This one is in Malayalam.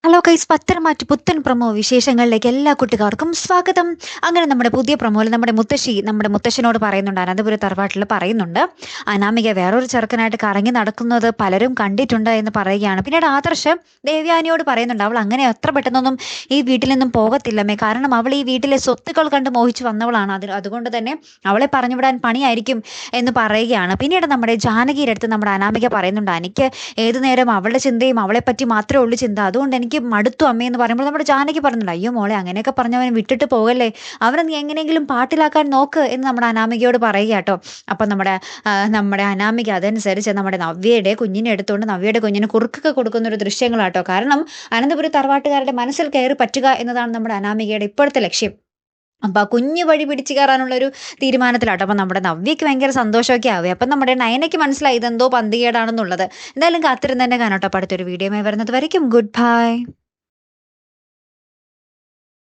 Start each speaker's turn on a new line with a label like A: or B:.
A: ഹലോ ഗൈസ്, പത്തരമാറ്റ് പുത്തൻ പ്രൊമോ വിശേഷങ്ങളിലേക്ക് എല്ലാ കുട്ടികാർക്കും സ്വാഗതം. അങ്ങനെ നമ്മുടെ പുതിയ പ്രൊമോയിൽ നമ്മുടെ മുത്തശ്ശനോട് പറയുന്നുണ്ട്, അനന്തപുരം തറവാട്ടിൽ പറയുന്നുണ്ട്, അനാമിക വേറൊരു ചെറുക്കനായിട്ട് കറങ്ങി നടക്കുന്നത് പലരും കണ്ടിട്ടുണ്ട് എന്ന് പറയുകയാണ്. പിന്നീട് ആദർശ് ദേവ്യാനിയോട് പറയുന്നുണ്ട്, അവൾ അങ്ങനെ എത്ര പെട്ടെന്നൊന്നും ഈ വീട്ടിൽ നിന്നും പോകത്തില്ലമ്മേ, കാരണം അവൾ ഈ വീട്ടിലെ സ്വത്തുക്കൾ കണ്ട് മോഹിച്ചു വന്നവളാണ്, അതുകൊണ്ട് തന്നെ അവളെ പറഞ്ഞുവിടാൻ പണിയായിരിക്കും എന്ന് പറയുകയാണ്. പിന്നീട് നമ്മുടെ ജാനകിയുടെ അടുത്ത് നമ്മുടെ അനാമിക പറയുന്നുണ്ട്, എനിക്ക് ഏതു നേരം അവളുടെ ചിന്തയും അവളെ പറ്റി മാത്രമേ ഉള്ളൂ ചിന്ത, അതുകൊണ്ട് എനിക്ക് മടുത്തു അമ്മയെന്ന് പറയുമ്പോൾ നമ്മുടെ ജാനകി പറഞ്ഞില്ല, അയ്യോ മോളെ അങ്ങനെയൊക്കെ പറഞ്ഞവൻ വിട്ടിട്ട് പോകല്ലേ, അവനെ നീ എങ്ങനെയെങ്കിലും പാട്ടിലാക്കാൻ നോക്ക് എന്ന് നമ്മുടെ അനാമികയോട് പറയുക കേട്ടോ. അപ്പം നമ്മുടെ അനാമിക അതനുസരിച്ച് നമ്മുടെ നവ്യയുടെ കുഞ്ഞിനെ എടുത്തുകൊണ്ട് നവ്യയുടെ കുഞ്ഞിന് കുറുക്കൊക്കെ കൊടുക്കുന്ന ഒരു ദൃശ്യങ്ങളാട്ടോ. കാരണം അനന്തപുരം തറവാട്ടുകാരുടെ മനസ്സിൽ കയറി പറ്റുക എന്നതാണ് നമ്മുടെ അനാമികയുടെ ഇപ്പോഴത്തെ ലക്ഷ്യം. അപ്പം ആ കുഞ്ഞ് വഴി പിടിച്ചു കയറാനുള്ളൊരു തീരുമാനത്തിലാട്ടോ. അപ്പം നമ്മുടെ നവ്യയ്ക്ക് ഭയങ്കര സന്തോഷമൊക്കെ ആവുക. അപ്പം നമ്മുടെ നയനയ്ക്ക് മനസ്സിലായി ഇതെന്തോ പന്തികേടാണെന്നുള്ളത്. എന്തായാലും കാത്തിരുന്ന് തന്നെ കാണാട്ടോ. അപ്പം അടുത്തൊരു വീഡിയോയുമായി വരുന്നത് വരയ്ക്കും ഗുഡ് ബൈ.